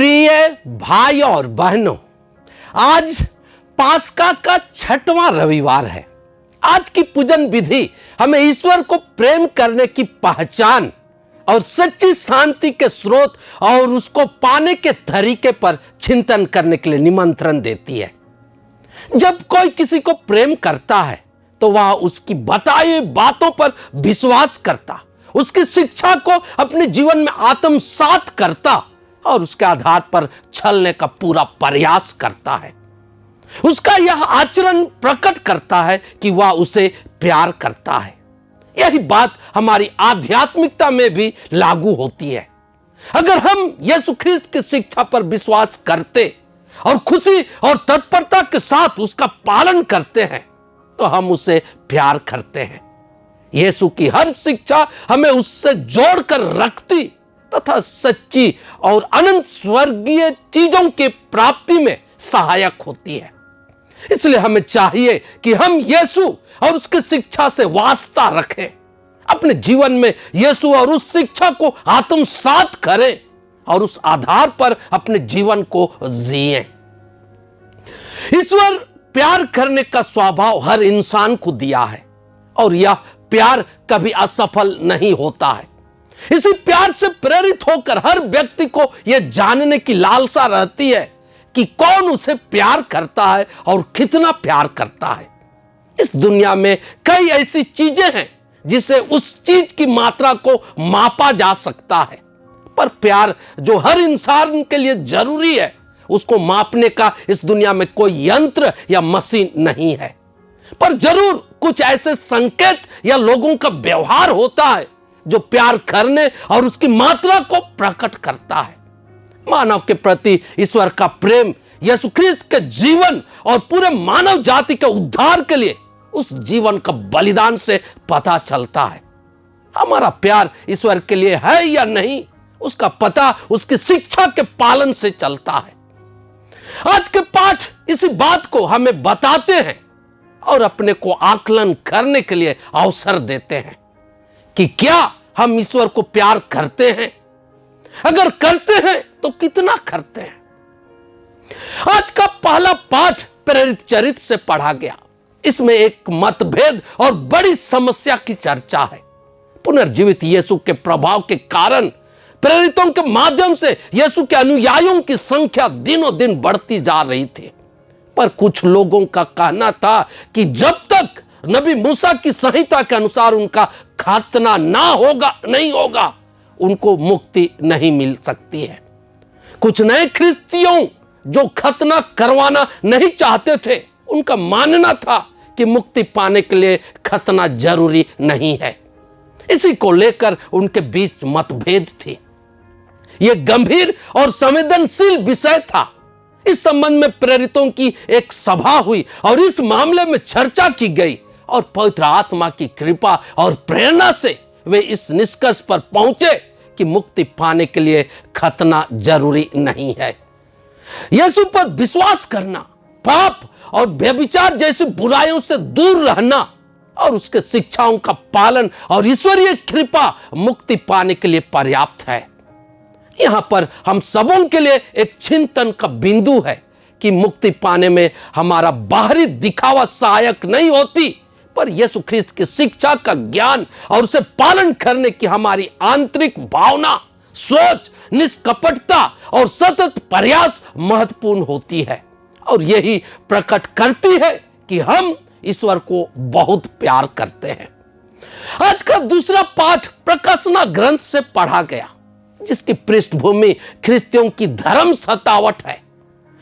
प्रिय भाई और बहनों, आज पास्का का 6वां रविवार है। आज की पूजन विधि हमें ईश्वर को प्रेम करने की पहचान और सच्ची शांति के स्रोत और उसको पाने के तरीके पर चिंतन करने के लिए निमंत्रण देती है। जब कोई किसी को प्रेम करता है तो वह उसकी बताई हुई बातों पर विश्वास करता, उसकी शिक्षा को अपने जीवन में आत्मसात करता और उसके आधार पर चलने का पूरा प्रयास करता है। उसका यह आचरण प्रकट करता है कि वह उसे प्यार करता है। यही बात हमारी आध्यात्मिकता में भी लागू होती है। अगर हम यीशु ख्रीस्त की शिक्षा पर विश्वास करते और खुशी और तत्परता के साथ उसका पालन करते हैं तो हम उसे प्यार करते हैं। यीशु की हर शिक्षा हमें उससे जोड़कर रखती तथा सच्ची और अनंत स्वर्गीय चीजों की प्राप्ति में सहायक होती है। इसलिए हमें चाहिए कि हम यीशु और उसकी शिक्षा से वास्ता रखें, अपने जीवन में यीशु और उस शिक्षा को आत्मसात करें और उस आधार पर अपने जीवन को जिएं। ईश्वर प्यार करने का स्वभाव हर इंसान को दिया है और यह प्यार कभी असफल नहीं होता है। इसी प्यार से प्रेरित होकर हर व्यक्ति को यह जानने की लालसा रहती है कि कौन उसे प्यार करता है और कितना प्यार करता है। इस दुनिया में कई ऐसी चीजें हैं जिसे उस चीज की मात्रा को मापा जा सकता है, पर प्यार जो हर इंसान के लिए जरूरी है उसको मापने का इस दुनिया में कोई यंत्र या मशीन नहीं है। पर जरूर कुछ ऐसे संकेत या लोगों का व्यवहार होता है जो प्यार करने और उसकी मात्रा को प्रकट करता है। मानव के प्रति ईश्वर का प्रेम यीशु ख्रीस्त के जीवन और पूरे मानव जाति के उद्धार के लिए उस जीवन का बलिदान से पता चलता है। हमारा प्यार ईश्वर के लिए है या नहीं, उसका पता उसकी शिक्षा के पालन से चलता है। आज के पाठ इसी बात को हमें बताते हैं और अपने को आकलन करने के लिए अवसर देते हैं कि क्या हम ईश्वर को प्यार करते हैं? अगर करते हैं तो कितना करते हैं? आज का पहला पाठ प्रेरित चरित्र से पढ़ा गया। इसमें एक मतभेद और बड़ी समस्या की चर्चा है। पुनर्जीवित यीशु के प्रभाव के कारण प्रेरितों के माध्यम से यीशु के अनुयायियों की संख्या दिनों दिन बढ़ती जा रही थी, पर कुछ लोगों का कहना था कि जब तक नबी मूसा की संहिता के अनुसार उनका खतना नहीं होगा उनको मुक्ति नहीं मिल सकती है। कुछ नए ख्रिस्तियों जो खतना करवाना नहीं चाहते थे, उनका मानना था कि मुक्ति पाने के लिए खतना जरूरी नहीं है। इसी को लेकर उनके बीच मतभेद थी। यह गंभीर और संवेदनशील विषय था। इस संबंध में प्रेरितों की एक सभा हुई और इस मामले में चर्चा की गई और पवित्र आत्मा की कृपा और प्रेरणा से वे इस निष्कर्ष पर पहुंचे कि मुक्ति पाने के लिए खतना जरूरी नहीं है। यीशु पर विश्वास करना, पाप और व्यभिचार जैसी बुराइयों से दूर रहना और उसके शिक्षाओं का पालन और ईश्वरीय कृपा मुक्ति पाने के लिए पर्याप्त है। यहां पर हम सबों के लिए एक चिंतन का बिंदु है कि मुक्ति पाने में हमारा बाहरी दिखावा सहायक नहीं होती, पर यीशु ख्रीस्त की शिक्षा का ज्ञान और उसे पालन करने की हमारी आंतरिक भावना, सोच, निष्कपटता और सतत प्रयास महत्वपूर्ण होती है और यही प्रकट करती है कि हम ईश्वर को बहुत प्यार करते हैं। आज का दूसरा पाठ प्रकाशना ग्रंथ से पढ़ा गया, जिसकी पृष्ठभूमि ख्रिस्तियों की धर्म सतावट है।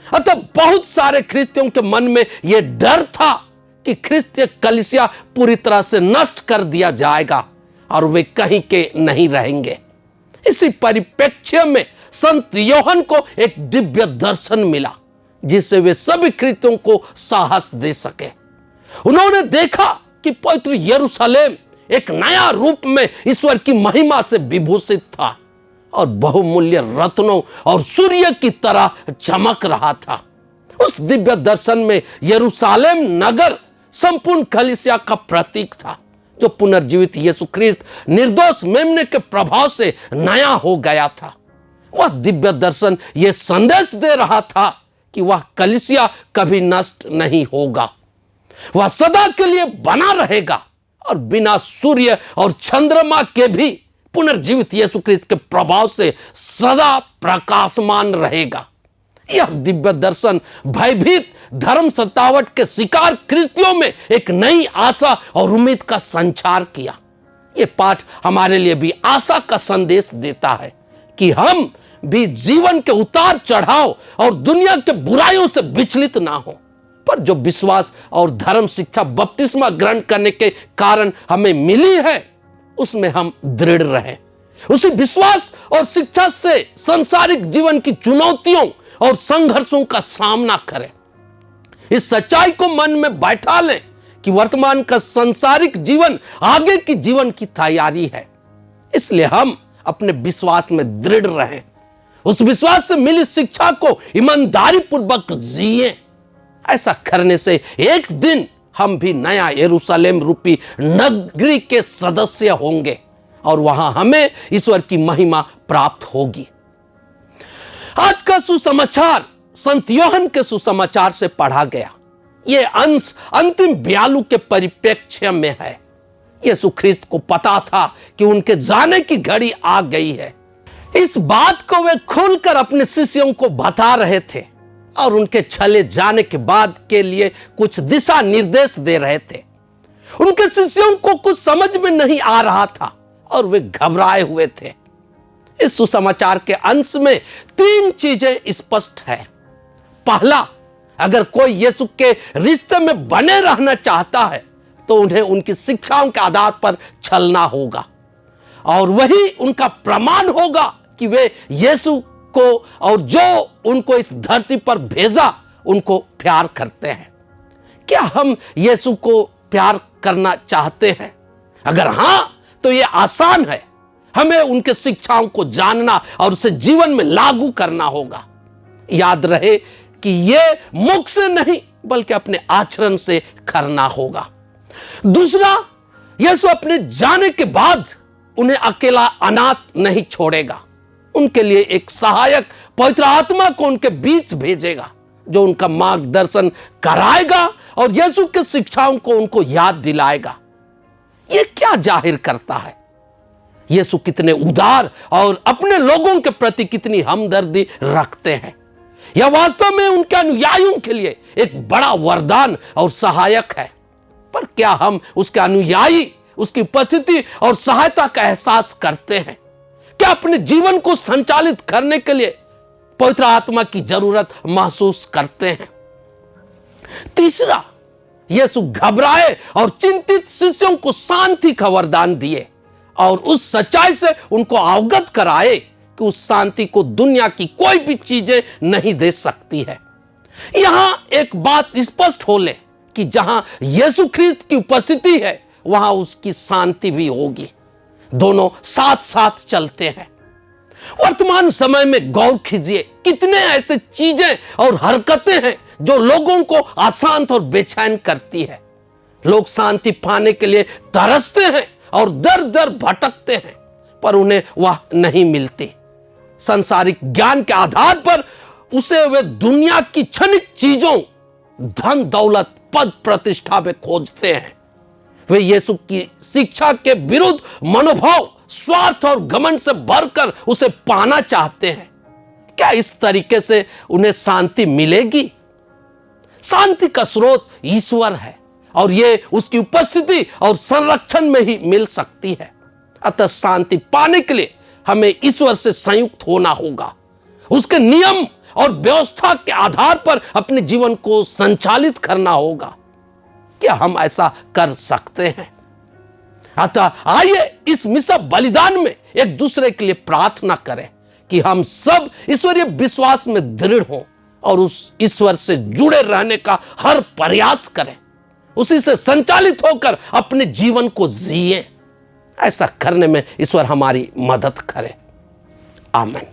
अतः बहुत सारे ख्रिस्तियों के मन में यह डर था कि ख्रिस्तीय कलीसिया पूरी तरह से नष्ट कर दिया जाएगा और वे कहीं के नहीं रहेंगे। इसी परिप्रेक्ष्य में संत योहन को एक दिव्य दर्शन मिला जिससे वे सभी ख्रिस्तियों को साहस दे सके। उन्होंने देखा कि पवित्र यरूशलेम एक नया रूप में ईश्वर की महिमा से विभूषित था और बहुमूल्य रत्नों और सूर्य की तरह चमक रहा था। उस दिव्य दर्शन में यरूशलेम नगर संपूर्ण कलीसिया का प्रतीक था, जो पुनर्जीवित यीशु ख्रीस्त निर्दोष मेमने के प्रभाव से नया हो गया था। वह दिव्य दर्शन यह संदेश दे रहा था कि वह कलीसिया कभी नष्ट नहीं होगा, वह सदा के लिए बना रहेगा और बिना सूर्य और चंद्रमा के भी पुनर्जीवित यीशु ख्रीस्त के प्रभाव से सदा प्रकाशमान रहेगा। यह दिव्य दर्शन भयभीत धर्म सतावट के शिकार ख्रिस्तियों में एक नई आशा और उम्मीद का संचार किया। यह पाठ हमारे लिए भी आशा का संदेश देता है कि हम भी जीवन के उतार चढ़ाव और दुनिया के बुराइयों से विचलित ना हो, पर जो विश्वास और धर्म शिक्षा बपतिस्मा ग्रहण करने के कारण हमें मिली है उसमें हम दृढ़ रहें। उसी विश्वास और शिक्षा से सांसारिक जीवन की चुनौतियों और संघर्षों का सामना करें। इस सच्चाई को मन में बैठा लें कि वर्तमान का सांसारिक जीवन आगे की जीवन की तैयारी है, इसलिए हम अपने विश्वास में दृढ़ रहें। उस विश्वास से मिली शिक्षा को ईमानदारी पूर्वक जिए। ऐसा करने से एक दिन हम भी नया यरूशलेम रूपी नगरी के सदस्य होंगे और वहां हमें ईश्वर की महिमा प्राप्त होगी। आज का सुसमाचार संत योहन के सुसमाचार से पढ़ा गया। यह अंश अंतिम ब्यालू के परिप्रेक्ष्य में है। यीशु ख्रीस्त को पता था कि उनके जाने की घड़ी आ गई है। इस बात को वे खुलकर अपने शिष्यों को बता रहे थे और उनके चले जाने के बाद के लिए कुछ दिशा निर्देश दे रहे थे। उनके शिष्यों को कुछ समझ में नहीं आ रहा था और वे घबराए हुए थे। इस सुसमाचार के अंश में 3 चीजें स्पष्ट है। पहला, अगर कोई यीशु के रिश्ते में बने रहना चाहता है तो उन्हें उनकी शिक्षाओं के आधार पर चलना होगा और वही उनका प्रमाण होगा कि वे यीशु को और जो उनको इस धरती पर भेजा उनको प्यार करते हैं। क्या हम यीशु को प्यार करना चाहते हैं? अगर हां तो यह आसान है। हमें उनके शिक्षाओं को जानना और उसे जीवन में लागू करना होगा। याद रहे कि यह मुख से नहीं बल्कि अपने आचरण से करना होगा। दूसरा, यीशु अपने जाने के बाद उन्हें अकेला अनाथ नहीं छोड़ेगा। उनके लिए एक सहायक पवित्र आत्मा को उनके बीच भेजेगा जो उनका मार्गदर्शन कराएगा और यीशु की शिक्षाओं को उनको याद दिलाएगा। यह क्या जाहिर करता है? यीशु कितने उदार और अपने लोगों के प्रति कितनी हमदर्दी रखते हैं। यह वास्तव में उनके अनुयायियों के लिए एक बड़ा वरदान और सहायक है। पर क्या हम उसके अनुयायी उसकी उपस्थिति और सहायता का एहसास करते हैं? क्या अपने जीवन को संचालित करने के लिए पवित्र आत्मा की जरूरत महसूस करते हैं? तीसरा, यीशु घबराए और चिंतित शिष्यों को शांति का वरदान दिए और उस सच्चाई से उनको अवगत कराए कि उस शांति को दुनिया की कोई भी चीजें नहीं दे सकती है। यहां एक बात स्पष्ट हो ले कि जहां यीशु ख्रीस्त की उपस्थिति है वहां उसकी शांति भी होगी। दोनों साथ साथ चलते हैं। वर्तमान समय में गौर कीजिए, कितने ऐसे चीजें और हरकतें हैं जो लोगों को अशांत और बेचैन करती है। लोग शांति पाने के लिए तरसते हैं और दर दर भटकते हैं, पर उन्हें वह नहीं मिलती। सांसारिक ज्ञान के आधार पर उसे वे दुनिया की क्षणिक चीजों, धन दौलत, पद प्रतिष्ठा में खोजते हैं। वे यीशु की शिक्षा के विरुद्ध मनोभाव, स्वार्थ और घमंड से भरकर उसे पाना चाहते हैं। क्या इस तरीके से उन्हें शांति मिलेगी? शांति का स्रोत ईश्वर है और यह उसकी उपस्थिति और संरक्षण में ही मिल सकती है। अतः शांति पाने के लिए हमें ईश्वर से संयुक्त होना होगा। उसके नियम और व्यवस्था के आधार पर अपने जीवन को संचालित करना होगा। क्या हम ऐसा कर सकते हैं? अतः आइए इस मिसा बलिदान में एक दूसरे के लिए प्रार्थना करें कि हम सब ईश्वरीय विश्वास में दृढ़ हों और उस ईश्वर से जुड़े रहने का हर प्रयास करें, उसी से संचालित होकर अपने जीवन को जिए। ऐसा करने में ईश्वर हमारी मदद करे। आमीन।